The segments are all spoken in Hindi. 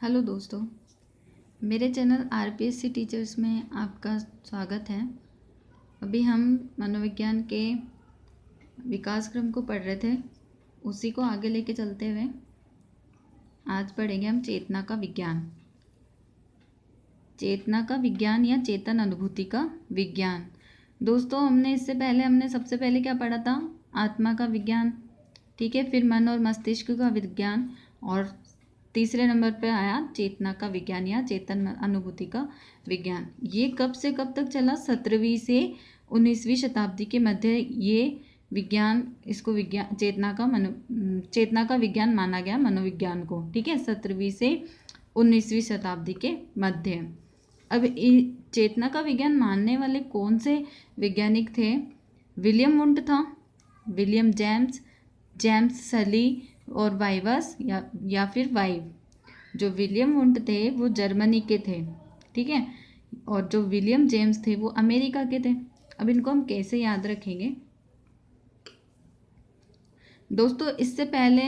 हेलो दोस्तों, मेरे चैनल आरपीएससी टीचर्स में आपका स्वागत है। अभी हम मनोविज्ञान के विकास क्रम को पढ़ रहे थे, उसी को आगे लेके चलते हुए आज पढ़ेंगे हम चेतना का विज्ञान। चेतना का विज्ञान या चेतन अनुभूति का विज्ञान। दोस्तों, हमने सबसे पहले क्या पढ़ा था? आत्मा का विज्ञान, ठीक है। फिर मन और मस्तिष्क का विज्ञान और तीसरे नंबर पे आया चेतना का विज्ञान या चेतन अनुभूति का विज्ञान। ये कब से कब तक चला? 17वीं से 19वीं शताब्दी के मध्य ये विज्ञान, इसको विज्ञान चेतना का विज्ञान माना गया, मनोविज्ञान को, ठीक है। 17वीं से 19वीं शताब्दी के मध्य। अब चेतना का विज्ञान मानने वाले कौन से वैज्ञानिक थे? विलियम वुंट था, विलियम जेम्स सली और वाइवस या फिर वाइव। जो विलियम वुंट थे वो जर्मनी के थे, ठीक है, और जो विलियम जेम्स थे वो अमेरिका के थे। अब इनको हम कैसे याद रखेंगे दोस्तों? इससे पहले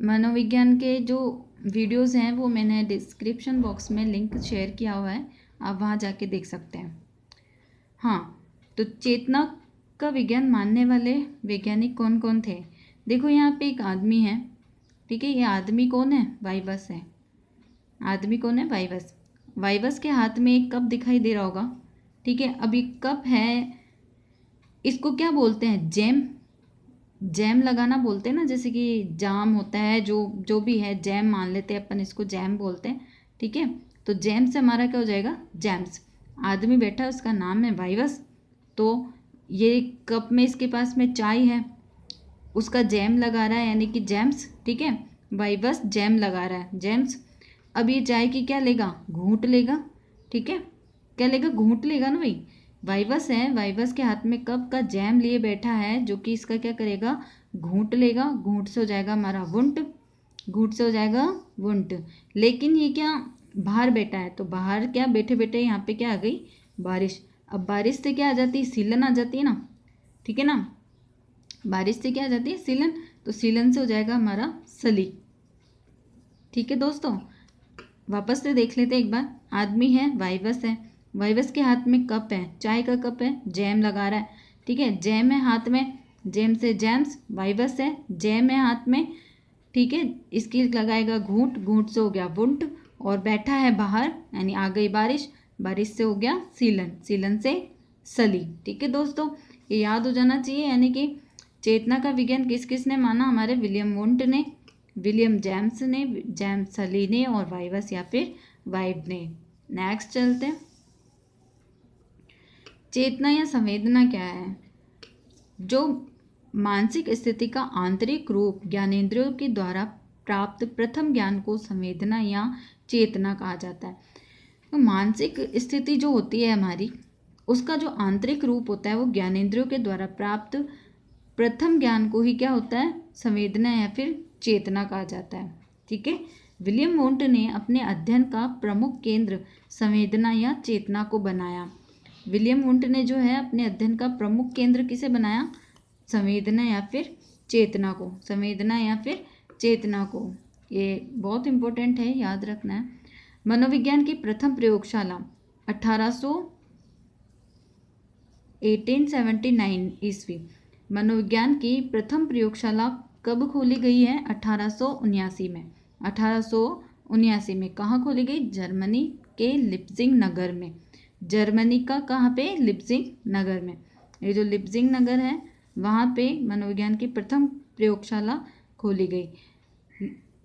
मनोविज्ञान के जो वीडियोस हैं वो मैंने डिस्क्रिप्शन बॉक्स में लिंक शेयर किया हुआ है, आप वहाँ जाके देख सकते हैं। हाँ, तो चेतना का विज्ञान मानने वाले वैज्ञानिक कौन कौन थे? देखो, यहाँ पे एक आदमी है, ठीक है। ये आदमी कौन है? वाइवस है। आदमी कौन है? वाइवस। वाइवस के हाथ में एक कप दिखाई दे रहा होगा, ठीक है। अब ये कप है, इसको क्या बोलते हैं? जैम लगाना बोलते हैं ना, जैसे कि जाम होता है, जो भी है, जैम मान लेते हैं अपन, इसको जैम बोलते हैं, ठीक है। तो जैम से हमारा क्या हो जाएगा? जैम्स। आदमी बैठा है, उसका नाम है वाइवस। तो ये कप में इसके पास में चाय है, उसका जैम लगा रहा है, यानी कि जैम्स, ठीक है। वाइवस जैम लगा रहा है, जैम्स। अब ये चाय की क्या लेगा? घूंट लेगा, ठीक है। क्या लेगा? घूंट लेगा ना भाई। वाइवस है, वाइवस के हाथ में कप का जैम लिए बैठा है, जो कि इसका क्या करेगा? घूंट लेगा। घूंट से हो जाएगा हमारा वुंट, घूंट से हो जाएगा वुंट। लेकिन ये क्या बाहर बैठा है, तो बाहर क्या बैठे बैठे यहाँ पे क्या आ गई? बारिश। अब बारिश से क्या आ जाती है? सीलन आ जाती है ना, ठीक है ना। बारिश से क्या आ जाती है? सीलन। तो सीलन से हो जाएगा हमारा सली, ठीक है दोस्तों। वापस से देख लेते एक बार। आदमी है, वाइवस है, वाइवस के हाथ में कप है, चाय का कप है, जैम लगा रहा है, ठीक है। जैम है हाथ में, जैम से जैम्स। वाइवस है, जैम है हाथ में, ठीक है। इसकी लगाएगा घूंट, घूंट से हो गया वुंट, और बैठा है बाहर, यानी आ गई बारिश, बारिश से हो गया सीलन, सीलन से सली, ठीक है दोस्तों। ये याद हो जाना चाहिए। यानी कि चेतना का विज्ञान किस किस ने माना? हमारे विलियम वुंट ने, विलियम जेम्स ने, जेम्स सली ने, और वाइवस या फिर वाइव ने। नेक्स्ट चलते हैं। चेतना या संवेदना क्या है? जो मानसिक स्थिति का आंतरिक रूप ज्ञानेंद्रियों के द्वारा प्राप्त प्रथम ज्ञान को संवेदना या चेतना कहा जाता है। तो मानसिक स्थिति जो होती है हमारी, उसका जो आंतरिक रूप होता है वो ज्ञानेंद्रियों के द्वारा प्राप्त प्रथम ज्ञान को ही क्या होता है? संवेदना या फिर चेतना कहा जाता है, ठीक है। विलियम वुंट ने अपने अध्ययन का प्रमुख केंद्र संवेदना या चेतना को बनाया। विलियम वुंट ने जो है अपने अध्ययन का प्रमुख केंद्र किसे बनाया? संवेदना या फिर चेतना को, संवेदना या फिर चेतना को। ये बहुत इंपॉर्टेंट है, याद रखना है। मनोविज्ञान की प्रथम प्रयोगशाला 1879 ईस्वी। मनोविज्ञान की प्रथम प्रयोगशाला कब खोली गई है? 1879 में। 1879 में कहाँ खोली गई? जर्मनी के लिप्जिंग नगर में। जर्मनी का कहाँ पे? लिप्जिंग नगर में। ये जो लिप्जिंग नगर है वहाँ पे मनोविज्ञान की प्रथम प्रयोगशाला खोली गई।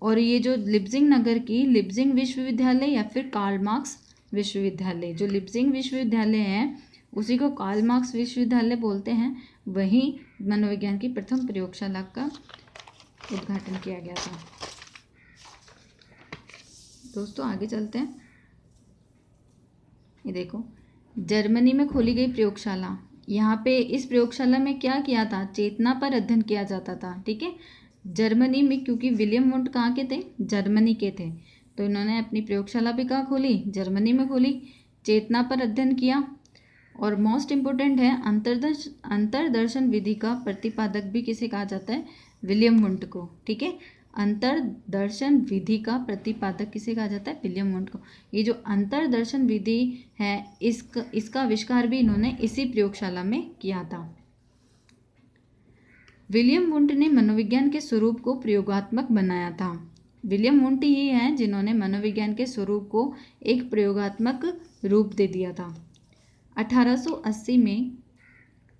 और ये जो लिप्जिंग नगर की, लिप्जिंग विश्वविद्यालय या फिर कार्ल मार्क्स विश्वविद्यालय, जो लिप्जिंग विश्वविद्यालय है उसी को कार्ल मार्क्स विश्वविद्यालय बोलते हैं। वहीं मनोविज्ञान की प्रथम प्रयोगशाला का उद्घाटन किया गया था। दोस्तों आगे चलते हैं। ये देखो, जर्मनी में खोली गई प्रयोगशाला। यहाँ पे इस प्रयोगशाला में क्या किया था? चेतना पर अध्ययन किया जाता था, ठीक है। जर्मनी में, क्योंकि विलियम वुंट कहाँ के थे? जर्मनी के थे, तो इन्होंने अपनी प्रयोगशाला भी कहाँ खोली? जर्मनी में खोली। चेतना पर अध्ययन किया। और मोस्ट इम्पोर्टेंट है, अंतर्दर्शन विधि का प्रतिपादक भी किसे कहा जाता है? विलियम वुंट को, ठीक है। अंतर्दर्शन विधि का प्रतिपादक किसे कहा जाता है? विलियम वुंट को। ये जो अंतर्दर्शन विधि है इसका आविष्कार भी इन्होंने इसी प्रयोगशाला में किया था। विलियम वुंट ने मनोविज्ञान के स्वरूप को प्रयोगात्मक बनाया था। विलियम वुंट ही हैं जिन्होंने मनोविज्ञान के स्वरूप को एक प्रयोगात्मक रूप दे दिया था। 1880 में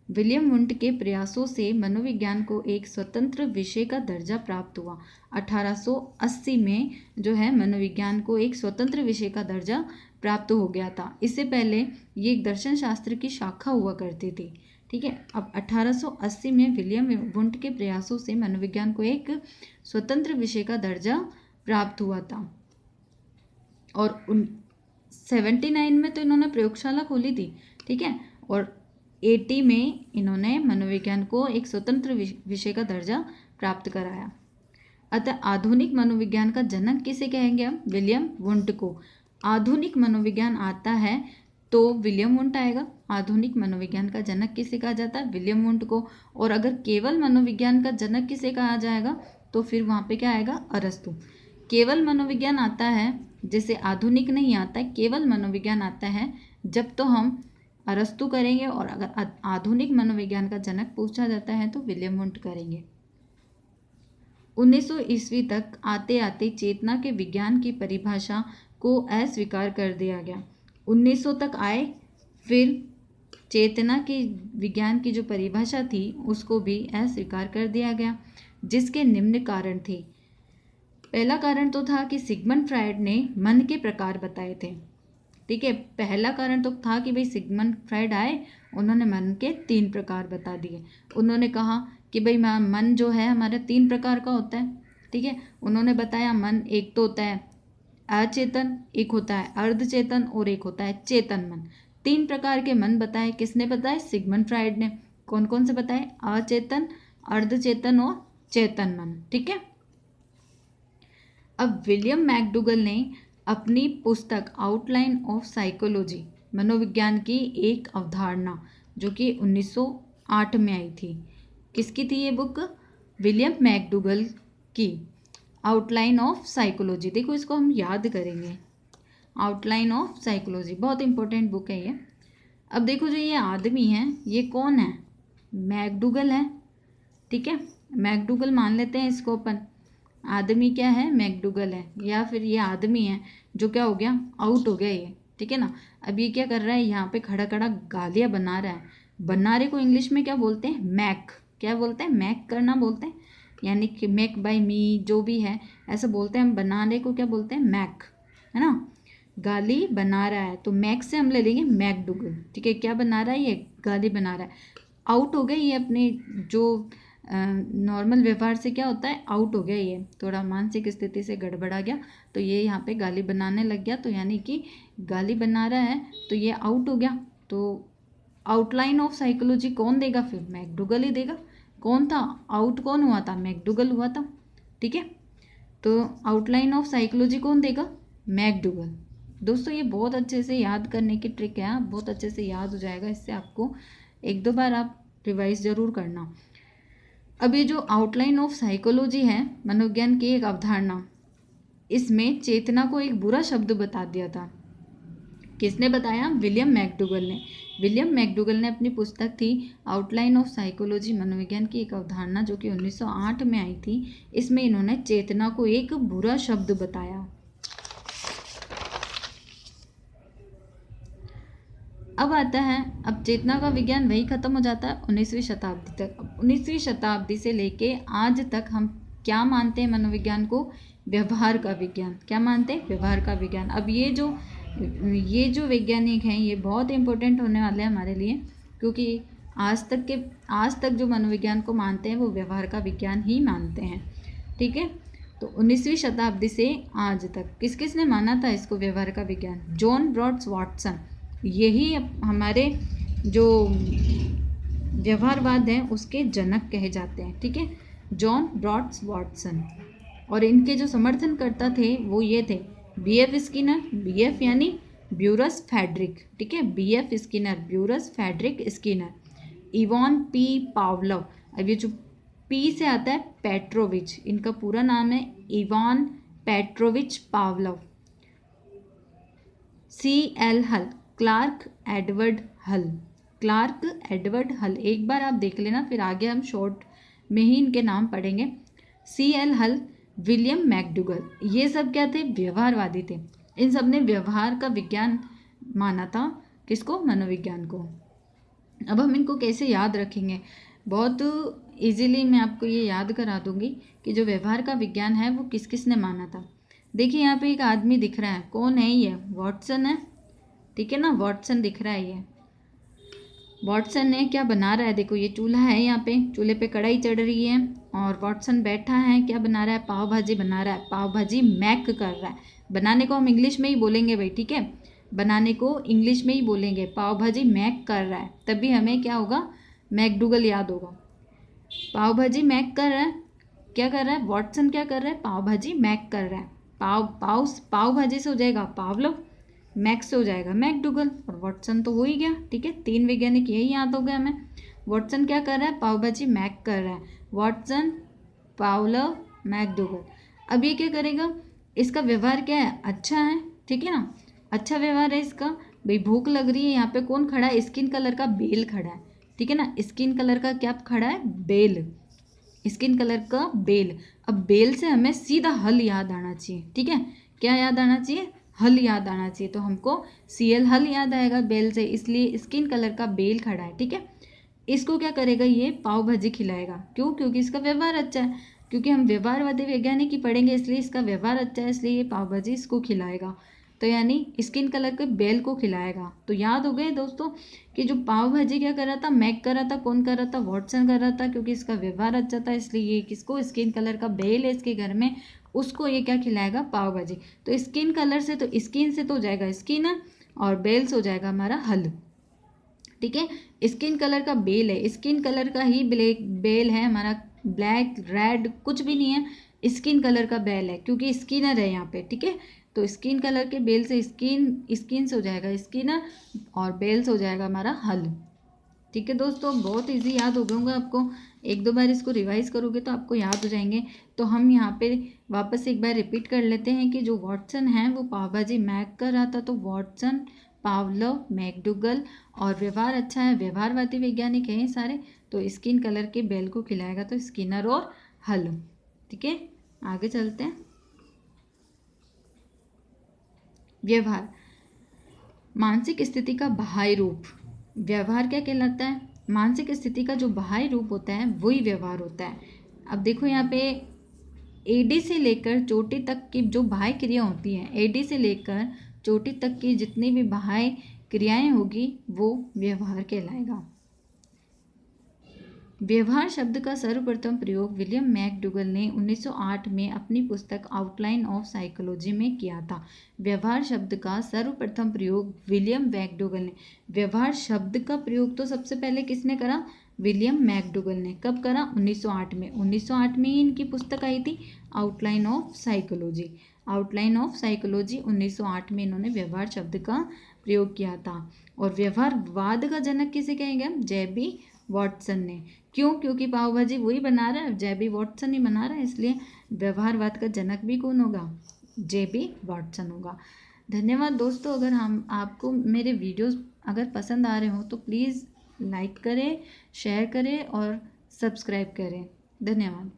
विलियम वुंट के प्रयासों से मनोविज्ञान को एक स्वतंत्र विषय का दर्जा प्राप्त हुआ। 1880 में जो है मनोविज्ञान को एक स्वतंत्र विषय का दर्जा प्राप्त हो गया था। इससे पहले ये एक दर्शन शास्त्र की शाखा हुआ करती थी। ठीक है, अब 1880 में विलियम वुंट के प्रयासों से मनोविज्ञान को एक स्वतंत्र विषय का दर्जा प्राप्त हुआ था। और 79 में तो इन्होंने प्रयोगशाला खोली थी। ठीक है, और 80 में इन्होंने मनोविज्ञान को एक स्वतंत्र विषय का दर्जा प्राप्त कराया। अतः आधुनिक मनोविज्ञान का जनक किसे कहेंगे हम? विलियम वुंट को। आधुनिक मनोविज्ञान आता है तो विलियम वुंट आएगा। आधुनिक मनोविज्ञान का जनक किसे कहा जाता है? विलियम वुंट को। और अगर केवल मनोविज्ञान का जनक किसे कहा जाएगा तो फिर वहाँ पे क्या आएगा? अरस्तु। केवल मनोविज्ञान आता है, जैसे आधुनिक नहीं आता है, केवल मनोविज्ञान आता है जब तो हम अरस्तु करेंगे, और अगर आधुनिक मनोविज्ञान का जनक पूछा जाता है तो विलियम वुंट करेंगे। 1900 ईस्वी तक आते आते चेतना के विज्ञान की परिभाषा को अस्वीकार कर दिया गया। 1900 तक आए, फिर चेतना की विज्ञान की जो परिभाषा थी उसको भी अस्वीकार कर दिया गया, जिसके निम्न कारण थे। पहला कारण तो था कि सिगमंड फ्रायड ने मन के प्रकार बताए थे। ठीक है, पहला कारण तो था कि भाई सिगमंड फ्रायड आए, उन्होंने मन के 3 प्रकार बता दिए। उन्होंने कहा कि भाई मन जो है हमारे 3 प्रकार का होता है। ठीक है, उन्होंने बताया मन एक तो होता है अचेतन, एक होता है अर्धचेतन और एक होता है चेतन मन। 3 प्रकार के मन बताए। किसने बताए? सिगमंड फ्रायड ने। कौन कौन से बताए? अचेतन, अर्धचेतन और चेतन मन। ठीक है, अब विलियम मैकडूगल ने अपनी पुस्तक आउटलाइन ऑफ साइकोलॉजी, मनोविज्ञान की एक अवधारणा, जो कि 1908 में आई थी। किसकी थी ये बुक? विलियम मैकडूगल की आउटलाइन ऑफ साइकोलॉजी। देखो इसको हम याद करेंगे, आउटलाइन ऑफ साइकोलॉजी बहुत इंपॉर्टेंट बुक है ये। अब देखो जो ये आदमी है ये कौन है? मैकडूगल है। ठीक है, मैकडूगल मान लेते हैं इसको अपन। आदमी क्या है? मैकडूगल है, या फिर ये आदमी है जो क्या हो गया? आउट हो गया ये। ठीक है ना। अब ये क्या कर रहा है? यहाँ पे खड़ा खड़ा गालियाँ बना रहा है। बनारे को इंग्लिश में क्या बोलते हैं? मैक। क्या बोलते हैं? मैक करना बोलते हैं, यानी कि मेक बाय मी जो भी है ऐसा बोलते हैं। हम बनाने को क्या बोलते हैं? मैक, है ना। गाली बना रहा है तो मैक से हम ले लेंगे मैकडूगल। ठीक है, क्या बना रहा है ये? गाली बना रहा है। आउट हो गया ये, अपने जो नॉर्मल व्यवहार से क्या होता है? आउट हो गया ये, थोड़ा मानसिक स्थिति से गड़बड़ा गया तो ये यहाँ पे गाली बनाने लग गया। तो यानी कि गाली बना रहा है तो ये आउट हो गया। तो आउटलाइन ऑफ साइकोलॉजी कौन देगा? फिर मैकडूगल ही देगा। कौन था आउट? कौन हुआ था? मैकडूगल हुआ था। ठीक है, तो आउटलाइन ऑफ साइकोलॉजी कौन देगा? मैकडूगल। दोस्तों ये बहुत अच्छे से याद करने की ट्रिक है, बहुत अच्छे से याद हो जाएगा इससे। आपको 1-2 बार आप रिवाइज जरूर करना। अब ये जो आउटलाइन ऑफ साइकोलॉजी है, मनोविज्ञान की एक अवधारणा, इसमें चेतना को एक बुरा शब्द बता दिया था। किसने बताया? विलियम मैकडूगल ने। विलियम मैकडूगल ने अपनी पुस्तक थी आउटलाइन ऑफ साइकोलॉजी, मनोविज्ञान की एक अवधारणा, जो कि 1908 में आई थी। इसमें इन्होंने चेतना को एक बुरा शब्द बताया। अब आता है, अब चेतना का विज्ञान वही खत्म हो जाता है 19वीं शताब्दी तक। अब 19वीं शताब्दी से लेके आज तक हम क्या मानते हैं मनोविज्ञान को? व्यवहार का विज्ञान। क्या मानते हैं? व्यवहार का विज्ञान। अब ये जो वैज्ञानिक हैं ये बहुत इंपॉर्टेंट होने वाले हैं हमारे लिए, क्योंकि आज तक जो मनोविज्ञान को मानते हैं वो व्यवहार का विज्ञान ही मानते हैं। ठीक है, तो 19वीं शताब्दी से आज तक किस किस ने माना था इसको व्यवहार का विज्ञान? जॉन ब्रॉड्स वाटसन, यही हमारे जो व्यवहारवाद हैं उसके जनक कहे जाते हैं। ठीक है, जॉन ब्रॉड्स वाटसन। और इनके जो समर्थनकर्ता थे वो ये थे B.F. Skinner, B.F. यानी ब्यूरस फैड्रिक। ठीक है, B.F. Skinner, Burrhus Frederic Skinner, Ivan P. Pavlov. अब ये जो पी से आता है पेट्रोविच, इनका पूरा नाम है इवान पेट्रोविच पावलोव। C.L. हल, क्लार्क एडवर्ड हल, क्लार्क एडवर्ड हल, एक बार आप देख लेना, फिर आगे हम शॉर्ट में ही इनके नाम पढ़ेंगे। C.L. हल, विलियम मैकडूगल, ये सब क्या थे? व्यवहारवादी थे। इन सब ने व्यवहार का विज्ञान माना था। किसको? मनोविज्ञान को। अब हम इनको कैसे याद रखेंगे? बहुत इजीली मैं आपको ये याद करा दूंगी कि जो व्यवहार का विज्ञान है वो किस किस ने माना था। देखिए यहाँ पे एक आदमी दिख रहा है, कौन है ये? वॉटसन है, ठीक है ना, वॉटसन दिख रहा है। ये वॉटसन ने क्या बना रहा है? देखो ये चूल्हा है, यहाँ पे चूल्हे पे कढ़ाई चढ़ रही है और वॉटसन बैठा है, क्या बना रहा है? पाव भाजी बना रहा है, पाव भाजी मैक कर रहा है। बनाने को हम इंग्लिश में ही बोलेंगे भाई, ठीक है, बनाने को इंग्लिश में ही बोलेंगे, पाव भाजी मैक कर रहा है, तभी हमें क्या होगा? मैकडूगल याद होगा। पाव भाजी मैक कर रहा है, क्या कर रहा है? वॉटसन क्या कर रहा है? पाव भाजी मैक कर रहा है। पाव भाजी से हो जाएगा पावलोव, मैक से हो जाएगा मैकडूगल, और वॉटसन तो हो ही गया, ठीक है। 3 वैज्ञानिक यही याद हो गया हमें। वॉटसन क्या कर रहा है? पाव भाजी मैक कर रहा है, वॉटसन, पावलोव, मैकडूगल। अब ये क्या करेगा? इसका व्यवहार क्या है? अच्छा है, ठीक है ना, अच्छा व्यवहार है इसका। भाई भूख लग रही है, यहाँ पे कौन खड़ा है? स्किन कलर का बेल खड़ा है, ठीक है ना, स्किन कलर का क्या खड़ा है? बेल, स्किन कलर का बेल। अब बेल से हमें सीधा हल याद आना चाहिए, ठीक है, क्या याद आना चाहिए? हल याद आना चाहिए। तो हमको CL हल याद आएगा बेल से, इसलिए स्किन कलर का बेल खड़ा है, ठीक है। इसको क्या करेगा? ये पाव भाजी खिलाएगा। क्यों? क्योंकि इसका व्यवहार अच्छा है, क्योंकि हम व्यवहारवादी वैज्ञानिक ही पढ़ेंगे, इसलिए इसका व्यवहार अच्छा है, इसलिए ये पाव भाजी इसको खिलाएगा। तो यानी स्किन कलर के बेल को खिलाएगा। तो याद हो गए दोस्तों कि जो पाव भाजी क्या कर रहा था? मैक कर रहा था। कौन कर रहा था? वॉटसन कर रहा था, क्योंकि इसका व्यवहार अच्छा था, इसलिए ये किसको? स्किन कलर का बेल है इसके घर में, उसको ये क्या खिलाएगा? पाव भाजी। तो स्किन कलर से, तो स्किन से तो हो जाएगा स्किन, और बेल से हो जाएगा हमारा हल, ठीक है। स्किन कलर का बेल है, स्किन कलर का ही ब्लैक बेल है हमारा, ब्लैक रेड कुछ भी नहीं है, स्किन कलर का बेल है, क्योंकि स्किनर है यहाँ पे, ठीक है। तो स्किन कलर के बेल से स्किन से हो जाएगा स्किनर, और बेल से हो जाएगा हमारा हल, ठीक है दोस्तों। बहुत इजी याद हो गया होगा आपको, 1-2 बार इसको रिवाइज करोगे तो आपको याद हो जाएंगे। तो हम यहाँ पे वापस एक बार रिपीट कर लेते हैं कि जो वॉटसन है वो पाव भाजी मैक कर रहा था, तो वॉटसन, पावलोव, मैकडूगल, और व्यवहार अच्छा है, व्यवहारवादी वैज्ञानिक हैं ये सारे, तो स्किन कलर के बेल को खिलाएगा, तो स्किनर और हल, ठीक है। आगे चलते हैं। व्यवहार, मानसिक स्थिति का बाह्य रूप। व्यवहार क्या कहलाता है? मानसिक स्थिति का जो बाह्य रूप होता है वही व्यवहार होता है। अब देखो यहाँ पे एडी से लेकर चोटी तक की जो बाह्य क्रिया होती है, एडी से लेकर चोटी तक की जितनी भी बाह्य क्रियाएं होगी वो व्यवहार कहलाएगा। व्यवहार शब्द का सर्वप्रथम प्रयोग विलियम मैकडूगल ने 1908 में अपनी पुस्तक आउटलाइन ऑफ साइकोलॉजी में किया था। व्यवहार शब्द का सर्वप्रथम प्रयोग विलियम मैकडूगल ने, व्यवहार शब्द का प्रयोग तो सबसे पहले किसने करा? विलियम मैकडूगल ने। कब करा? 1908 में। 1908 में ही इनकी पुस्तक आई थी outline of psychology. Outline of psychology 1908 में इन्होंने व्यवहार शब्द का प्रयोग किया था। और व्यवहारवाद का जनक किसे कहेंगे हम? जेबी वॉटसन ने। क्यों? क्योंकि पाव भाजी वही बना रहा है, जेबी वॉटसन ही बना रहा है, इसलिए व्यवहारवाद का जनक भी कौन होगा? जेबी वॉटसन होगा। धन्यवाद दोस्तों। अगर हम आपको मेरे वीडियोस अगर पसंद आ रहे हो तो प्लीज़ लाइक करें, शेयर करें और सब्सक्राइब करें। धन्यवाद।